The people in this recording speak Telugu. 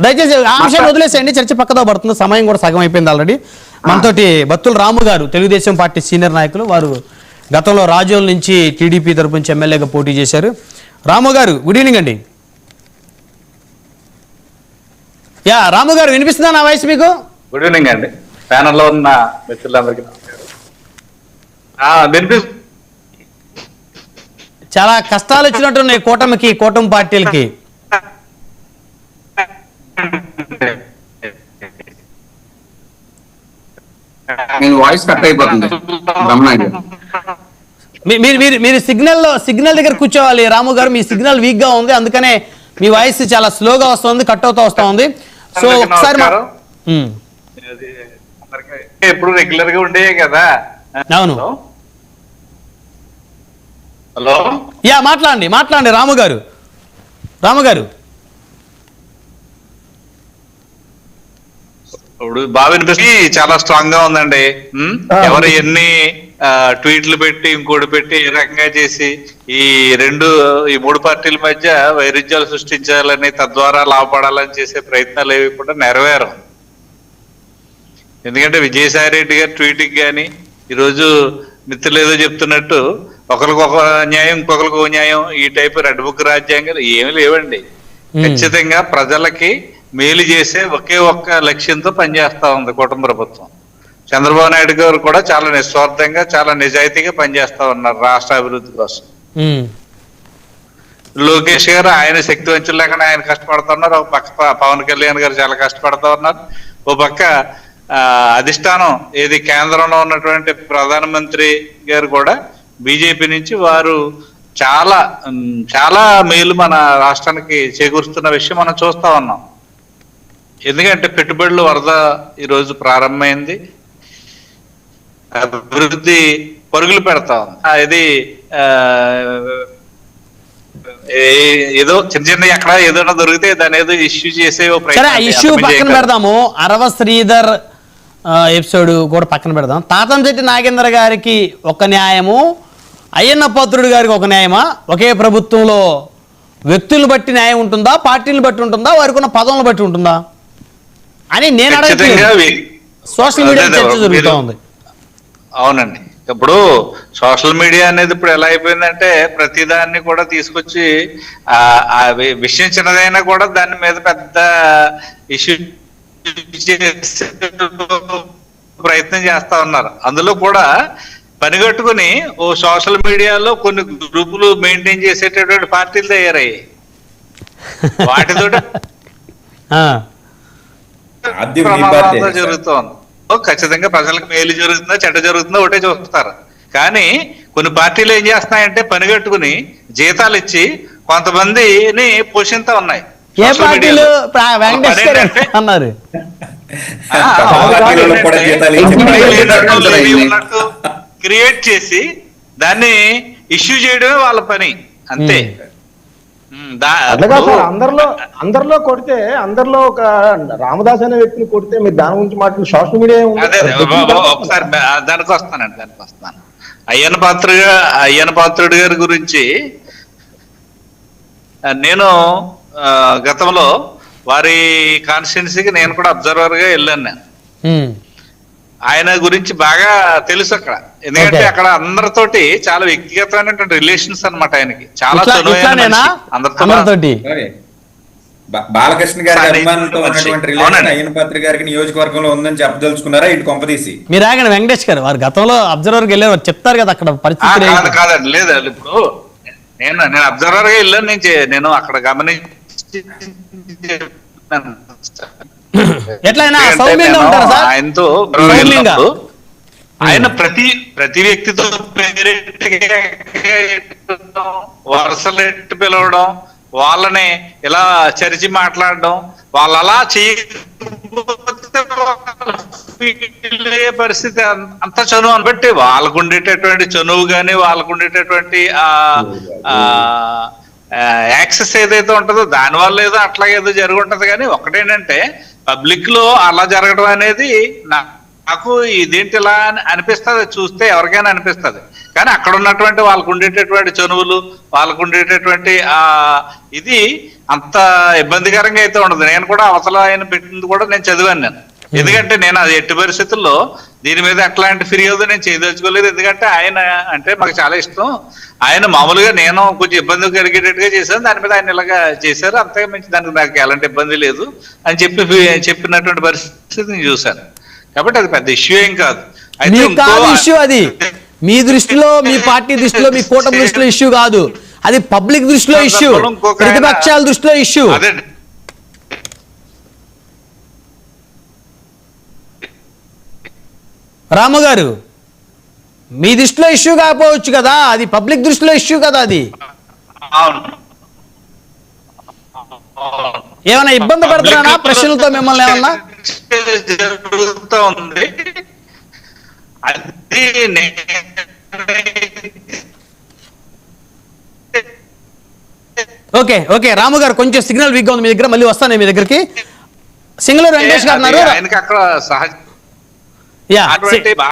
దయచేసి ఆ అంశాన్ని వదిలేసేయండి, చర్చ పక్కదో పడుతుంది, సమయం కూడా సగం అయిపోయింది ఆల్రెడీ. మనతోటి బత్తుల రాము గారు, తెలుగుదేశం పార్టీ సీనియర్ నాయకులు, వారు గతంలో రాజోల్ నుంచి టీడీపీ తరపు నుంచి ఎమ్మెల్యేగా పోటీ చేశారు. రాము గారు గుడ్ ఈవినింగ్ అండి. రాము గారు వినిపిస్తుందా నా వాయిస్ మీకు? గుడ్ ఈవినింగ్ అండి. ప్యానల్లో ఉన్న మిత్రులందరికీ చాలా కష్టాలు వచ్చినట్టున్నాయి కూటమి పార్టీలకి. వాయిస్ కట్ అయిపోతుంది. మీరు సిగ్నల్ దగ్గర కూర్చోవాలి రాము గారు, మీ సిగ్నల్ వీక్ గా ఉంది, అందుకనే మీ వాయిస్ చాలా స్లోగా వస్తుంది, కట్ అవుతా వస్తా ఉంది. సో ఒకసారి ఎప్పుడు రెగ్యులర్ గా ఉండేవి కదా. అవును, హలో మాట్లాడండి రాము గారు. ఇప్పుడు బాగా వినిపిస్తుంది, చాలా స్ట్రాంగ్ గా ఉందండి. ఎవరు ఎన్ని ట్వీట్లు పెట్టి ఇంకోటి పెట్టి ఏ రకంగా చేసి ఈ మూడు పార్టీల మధ్య వైరుధ్యాలు సృష్టించాలని, తద్వారా లాభపడాలని చేసే ప్రయత్నాలు ఏవి కూడా నెరవేరం. ఎందుకంటే విజయసాయి రెడ్డి గారి ట్వీట్కి కానీ, ఈరోజు మిత్రులు ఏదో చెప్తున్నట్టు ఒకరికి ఒక న్యాయం ఇంకొకరికి ఒక న్యాయం, ఈ టైప్ రెడ్ బుక్ రాజ్యాంగాలు ఏమి లేవండి. ఖచ్చితంగా ప్రజలకి మేలు చేసే ఒకే ఒక్క లక్ష్యంతో పనిచేస్తా ఉంది కుటుంబ ప్రభుత్వం. చంద్రబాబు నాయుడు గారు కూడా చాలా నిస్వార్థంగా, చాలా నిజాయితీగా పనిచేస్తా ఉన్నారు రాష్ట్ర అభివృద్ధి కోసం. లోకేష్ గారు ఆయన శక్తి వంచులు లేకుండా ఆయన కష్టపడుతూ ఉన్నారు. ఒక పక్క పవన్ కళ్యాణ్ గారు చాలా కష్టపడుతూ ఉన్నారు. ఓ పక్క అధిష్టానం ఏది కేంద్రంలో ఉన్నటువంటి ప్రధానమంత్రి గారు కూడా బీజేపీ నుంచి వారు చాలా చాలా మేలు మన రాష్ట్రానికి చేకూరుస్తున్న విషయం మనం చూస్తా ఉన్నాం. ఎందుకంటే పెట్టుబడుల వరద ఈరోజు ప్రారంభమైంది, అభివృద్ధి పరుగులు పెడతా ఉంది. ఇది ఏదో చిన్న ఎక్కడ ఏదైనా దొరికితే దాని ఏదో ఇష్యూ చేసే ఇష్యూ పక్కన పెడదాము. అరవ శ్రీధర్ ఎపిసోడ్ కూడా పక్కన పెడదాం. తాతంశెట్టి నాగేంద్ర గారికి ఒక న్యాయము, అయ్యన్న పాత్రుడు గారికి ఒక న్యాయమా? ఒకే ప్రభుత్వంలో వ్యక్తులు బట్టి న్యాయం ఉంటుందా, పార్టీలు బట్టి ఉంటుందా, వారికి ఉన్న పదవులను బట్టి ఉంటుందా అని నేను అడగట్లేదు. సోషల్ మీడియా చర్చ జరుగుతూ ఉంది. అవునండి, ఇప్పుడు సోషల్ మీడియా అనేది ఇప్పుడు ఎలా అయిపోయిందంటే ప్రతిదాన్ని కూడా తీసుకొచ్చి విషయం చిన్నదైనా కూడా దాని మీద పెద్ద ఇష్యూ ప్రయత్నం చేస్తా ఉన్నారు. అందులో కూడా పనిగట్టుకుని ఓ సోషల్ మీడియాలో కొన్ని గ్రూపులు మెయింటైన్ చేసేటటువంటి పార్టీలు తయారయ్యాయి. వాటితో జరుగుతోంది. ఖచ్చితంగా ప్రజలకు మేలు జరుగుతుందా చెడ్డ జరుగుతుందో ఒకటే చూస్తారు. కానీ కొన్ని పార్టీలు ఏం చేస్తున్నాయంటే పనిగట్టుకుని జీతాలు ఇచ్చి కొంతమందిని పోషిస్తా ఉన్నాయి. క్రియేట్ చేసి దాన్ని ఇష్యూ చేయడమే వాళ్ళ పని, అంతే. అందరిలో కొడితే, అందరిలో ఒక రామదాస్ అనే వ్యక్తిని కొడితే మీరు దాని గురించి మాట్లాడి సోషల్ మీడియా ఒకసారి దానికి వస్తాను. అయ్యన్న పాత్రుడు గారి గురించి నేను గతంలో వారి కాన్స్టిట్యున్సీకి నేను కూడా అబ్జర్వర్ గా వెళ్ళాను. నేను ఆయన గురించి బాగా తెలుసు అక్కడ, ఎందుకంటే అక్కడ అందరితోటి చాలా వ్యక్తిగతమైనటువంటి రిలేషన్స్ అన్నమాట. ఆయనకి చాలా అందరితో బాలకృష్ణ గారి అభిమానులతో ఉన్నటువంటి రిలేషన్ అయ్యన్న పాత్రుడు గారికి నియోజకవర్గంలో ఉందని చెప్పదలుచుకున్నారా ఇటు కొంపదీసి? మీరు ఆగండి వెంకటేష్ గారు, వారు గతంలో అబ్జర్వర్ గా వెళ్ళారు, చెప్తారు కదా అక్కడ పరిస్థితి. కాదండి, లేదు ఇప్పుడు నేను అబ్జర్వర్ గా వెళ్ళాను, నేను అక్కడ గమనించి ఆయనతో ఆయన ప్రతి వ్యక్తితో వరుసలెట్టి పిలవడం, వాళ్ళని ఇలా చరిచి మాట్లాడడం, వాళ్ళు అలా చేయే పరిస్థితి అంత చనువు అని బట్టి వాళ్ళకు ఉండేటటువంటి చనువు కానీ వాళ్ళకు ఉండేటటువంటి యాక్సెస్ ఏదైతే ఉంటుందో దానివల్ల ఏదో అట్లాగేదో జరిగి ఉంటది. కానీ ఒకటేంటంటే పబ్లిక్ లో అలా జరగడం అనేది నాకు ఇదేంటి ఇలా అనిపిస్తుంది, చూస్తే ఎవరికైనా అనిపిస్తుంది. కానీ అక్కడ ఉన్నటువంటి వాళ్ళకు ఉండేటటువంటి చనువులు, వాళ్ళకు ఉండేటటువంటి ఇది అంత ఇబ్బందికరంగా అయితే ఉండదు. నేను కూడా అవతల ఆయన పెట్టింది కూడా నేను చదివాను నేను. ఎందుకంటే నేను అది ఎట్టి పరిస్థితుల్లో దీని మీద అట్లాంటి ఫిర్యాదు నేను చేయదలుచుకోలేదు. ఎందుకంటే ఆయన అంటే మాకు చాలా ఇష్టం. ఆయన మామూలుగా నేను కొంచెం ఇబ్బంది కలిగేటట్టుగా చేశాను, దాని మీద ఆయన ఇలాగా చేశారు, అంతగా మించి దానికి నాకు ఎలాంటి ఇబ్బంది లేదు అని చెప్పినటువంటి పరిస్థితి నేను చూశాను. కాబట్టి అది పెద్ద ఇష్యూ ఏం కాదు. అయితే మీకు కాదు ఇష్యూ, అది మీ దృష్టిలో, మీ పార్టీ దృష్టిలో, మీ కూటమి దృష్టిలో ఇష్యూ కాదు, అది పబ్లిక్ దృష్టిలో ఇష్యూ, ప్రతిపక్షాల దృష్టిలో ఇష్యూ. అదే రాము గారు, మీ దృష్టిలో ఇష్యూ కాకపోవచ్చు కదా, అది పబ్లిక్ దృష్టిలో ఇష్యూ కదా. అది అవును. ఏమైనా ఇబ్బంది పడుతున్నానా ప్రశ్నలతో మిమ్మల్ని ఏమన్నా? జరుగుతూ ఉంది. అది ఓకే ఓకే రాము గారు, కొంచెం సిగ్నల్ వీక్గా ఉంది మీ దగ్గర, మళ్ళీ వస్తాను మీ దగ్గరికి. సింగళూరు వెంకటేష్ గారు ఉన్నారు. ఆయనకి అక్కడ సహజ యా